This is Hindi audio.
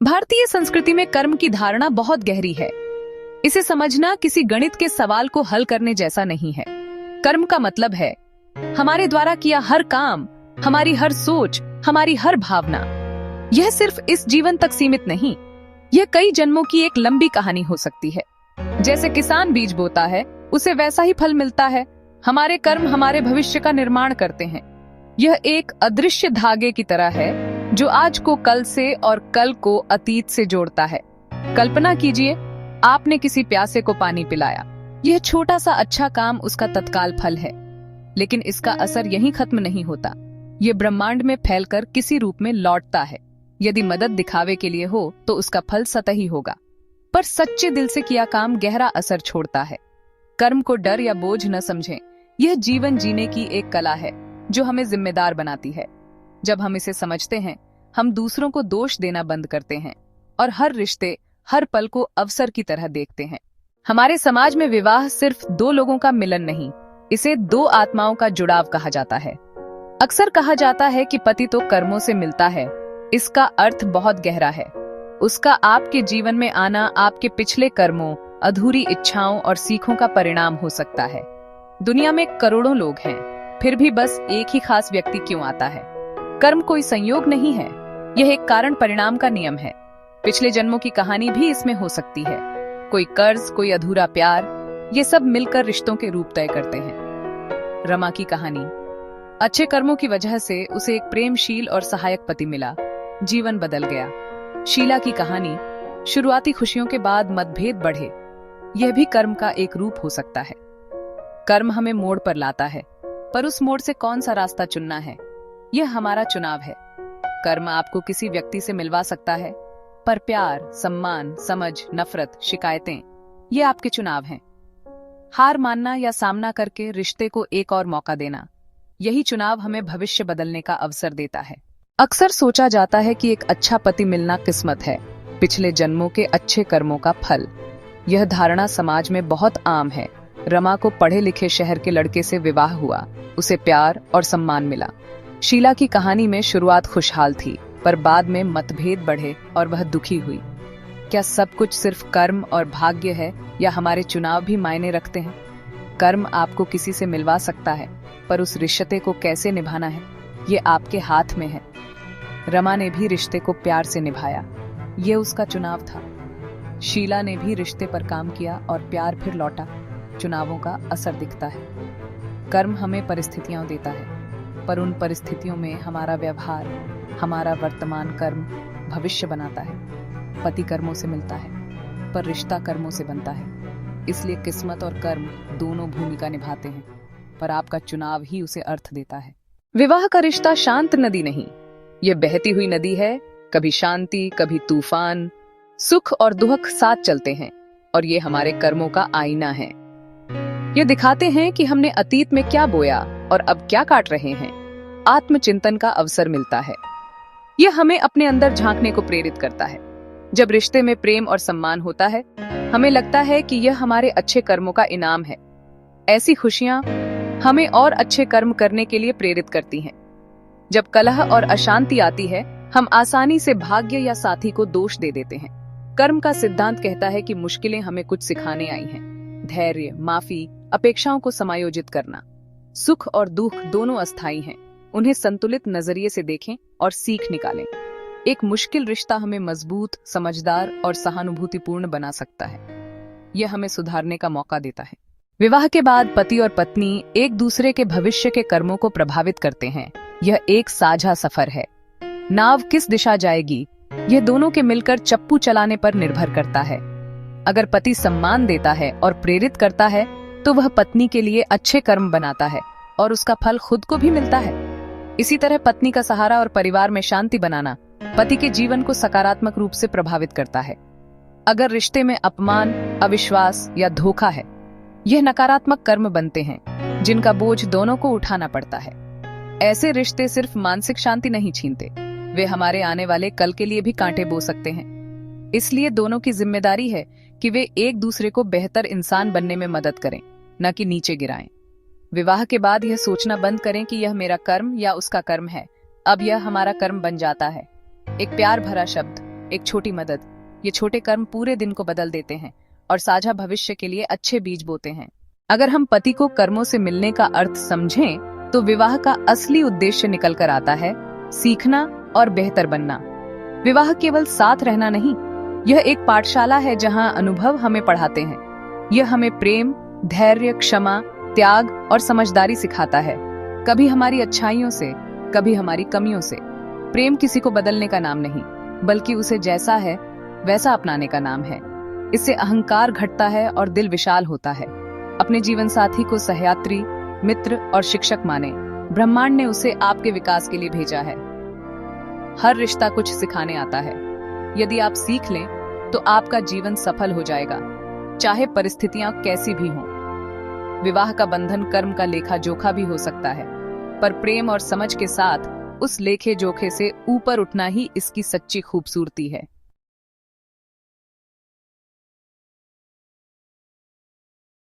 भारतीय संस्कृति में कर्म की धारणा बहुत गहरी है। इसे समझना किसी गणित के सवाल को हल करने जैसा नहीं है। कर्म का मतलब है हमारे द्वारा किया हर काम, हमारी हर सोच, हमारी हर भावना। यह सिर्फ इस जीवन तक सीमित नहीं, यह कई जन्मों की एक लंबी कहानी हो सकती है। जैसे किसान बीज बोता है, उसे वैसा ही फल मिलता है। हमारे कर्म हमारे भविष्य का निर्माण करते हैं। यह एक अदृश्य धागे की तरह है जो आज को कल से और कल को अतीत से जोड़ता है। कल्पना कीजिए, आपने किसी प्यासे को पानी पिलाया। यह छोटा सा अच्छा काम उसका तत्काल फल है, लेकिन इसका असर यहीं खत्म नहीं होता। ये ब्रह्मांड में फैलकर किसी रूप में लौटता है। यदि मदद दिखावे के लिए हो तो उसका फल सतही होगा, पर सच्चे दिल से किया काम गहरा असर छोड़ता है। कर्म को डर या बोझ न समझें, यह जीवन जीने की एक कला है जो हमें जिम्मेदार बनाती है। जब हम इसे समझते हैं, हम दूसरों को दोष देना बंद करते हैं और हर रिश्ते, हर पल को अवसर की तरह देखते हैं। हमारे समाज में विवाह सिर्फ दो लोगों का मिलन नहीं, इसे दो आत्माओं का जुड़ाव कहा जाता है। अक्सर कहा जाता है कि पति तो कर्मों से मिलता है। इसका अर्थ बहुत गहरा है। उसका आपके जीवन में आना आपके पिछले कर्मों, अधूरी इच्छाओं और सीखों का परिणाम हो सकता है। दुनिया में करोड़ों लोग हैं, फिर भी बस एक ही खास व्यक्ति क्यों आता है? कर्म कोई संयोग नहीं है, यह एक कारण परिणाम का नियम है। पिछले जन्मों की कहानी भी इसमें हो सकती है। कोई कर्ज, कोई अधूरा प्यार, ये सब मिलकर रिश्तों के रूप तय करते हैं। रमा की कहानी। अच्छे कर्मों की वजह से उसे एक प्रेमशील और सहायक पति मिला। जीवन बदल गया। शीला की कहानी। शुरुआती खुशियों के बाद मतभेद बढ़े। यह भी कर्म का एक रूप हो सकता है। कर्म हमें मोड़ पर लाता है, पर उस मोड़ से कौन सा रास्ता चुनना है, यह हमारा चुनाव है। कर्म आपको किसी व्यक्ति से मिलवा सकता है, पर प्यार, सम्मान, समझ, नफरत, शिकायतें, ये आपके चुनाव हैं। हार मानना या सामना करके रिश्ते को एक और मौका देना, यही चुनाव हमें भविष्य बदलने का अवसर देता है। अक्सर सोचा जाता है कि एक अच्छा पति मिलना किस्मत है, पिछले जन्मों के अच्छे कर्मों का फल। यह धारणा समाज में बहुत आम है। रमा को पढ़े लिखे शहर के लड़के से विवाह हुआ। उसे प्यार और सम्मान मिला। शीला की कहानी में शुरुआत खुशहाल थी, पर बाद में मतभेद बढ़े और वह दुखी हुई। क्या सब कुछ सिर्फ कर्म और भाग्य है, या हमारे चुनाव भी मायने रखते हैं? कर्म आपको किसी से मिलवा सकता है, पर उस रिश्ते को कैसे निभाना है, ये आपके हाथ में है। रमा ने भी रिश्ते को प्यार से निभाया, ये उसका चुनाव था। शीला ने भी रिश्ते पर काम किया और प्यार फिर लौटा। चुनावों का असर दिखता है। कर्म हमें परिस्थितियां देता है, पर उन परिस्थितियों में हमारा व्यवहार, हमारा वर्तमान कर्म भविष्य बनाता है। पति कर्मों से मिलता है, पर रिश्ता कर्मों से बनता है। इसलिए किस्मत और कर्म दोनों भूमिका निभाते हैं, पर आपका चुनाव ही उसे अर्थ देता है। विवाह का रिश्ता शांत नदी नहीं, ये बहती हुई नदी है। कभी शांति, कभी तूफान, सुख और दुख साथ चलते हैं, और ये हमारे कर्मों का आईना है। ये दिखाते हैं कि हमने अतीत में क्या बोया और अब क्या काट रहे हैं। आत्मचिंतन का अवसर मिलता है। यह हमें अपने अंदर झांकने को प्रेरित करता है। जब रिश्ते में प्रेम और सम्मान होता है, हमें लगता है कि यह हमारे अच्छे कर्मों का इनाम है। ऐसी खुशियां हमें और अच्छे कर्म करने के लिए प्रेरित करती हैं। जब कलह और अशांति आती है, हम आसानी से भाग्य या साथी को दोष दे देते हैं। कर्म का सिद्धांत कहता है कि मुश्किलें हमें कुछ सिखाने आई हैं। धैर्य, माफी, अपेक्षाओं को समायोजित करना। सुख और दुख दोनों अस्थायी हैं। उन्हें संतुलित नजरिए से देखें और सीख निकालें। एक मुश्किल रिश्ता हमें मजबूत, समझदार और सहानुभूतिपूर्ण बना सकता है। यह हमें सुधारने का मौका देता है। विवाह के बाद पति और पत्नी एक दूसरे के भविष्य के कर्मों को प्रभावित करते हैं। यह एक साझा सफर है। नाव किस दिशा जाएगी, यह दोनों के मिलकर चप्पू चलाने पर निर्भर करता है। अगर पति सम्मान देता है और प्रेरित करता है, तो वह पत्नी के लिए अच्छे कर्म बनाता है और उसका फल खुद को भी मिलता है। इसी तरह पत्नी का सहारा और परिवार में शांति बनाना पति के जीवन को सकारात्मक रूप से प्रभावित करता है। अगर रिश्ते में अपमान, अविश्वास या धोखा है, यह नकारात्मक कर्म बनते हैं जिनका बोझ दोनों को उठाना पड़ता है। ऐसे रिश्ते सिर्फ मानसिक शांति नहीं छीनते, वे हमारे आने वाले कल के लिए भी कांटे बो सकते हैं। इसलिए दोनों की जिम्मेदारी है कि वे एक दूसरे को बेहतर इंसान बनने में मदद करें, न कि नीचे गिराएं। विवाह के बाद यह सोचना बंद करें कि यह मेरा कर्म या उसका कर्म है। अब यह हमारा कर्म बन जाता है। एक प्यार भरा शब्द, एक छोटी मदद, ये छोटे कर्म पूरे दिन को बदल देते हैं और साझा भविष्य के लिए अच्छे बीज बोते हैं। अगर हम पति को कर्मों से मिलने का अर्थ समझें, तो विवाह का असली उद्देश्य निकल कर आता है सीखना और बेहतर बनना। विवाह केवल साथ रहना नहीं, यह एक पाठशाला है जहां अनुभव हमें पढ़ाते हैं। यह हमें प्रेम, धैर्य, क्षमा, त्याग और समझदारी सिखाता है, कभी हमारी अच्छाइयों से, कभी हमारी कमियों से। प्रेम किसी को बदलने का नाम नहीं, बल्कि उसे जैसा है वैसा अपनाने का नाम है। इससे अहंकार घटता है और दिल विशाल होता है। अपने जीवन साथी को सहयात्री, मित्र और शिक्षक माने। ब्रह्मांड ने उसे आपके विकास के लिए भेजा है। हर रिश्ता कुछ सिखाने आता है। यदि आप सीख लें तो आपका जीवन सफल हो जाएगा, चाहे परिस्थितियां कैसी भी हों। विवाह का बंधन कर्म का लेखा जोखा भी हो सकता है, पर प्रेम और समझ के साथ उस लेखे जोखे से ऊपर उठना ही इसकी सच्ची खूबसूरती है।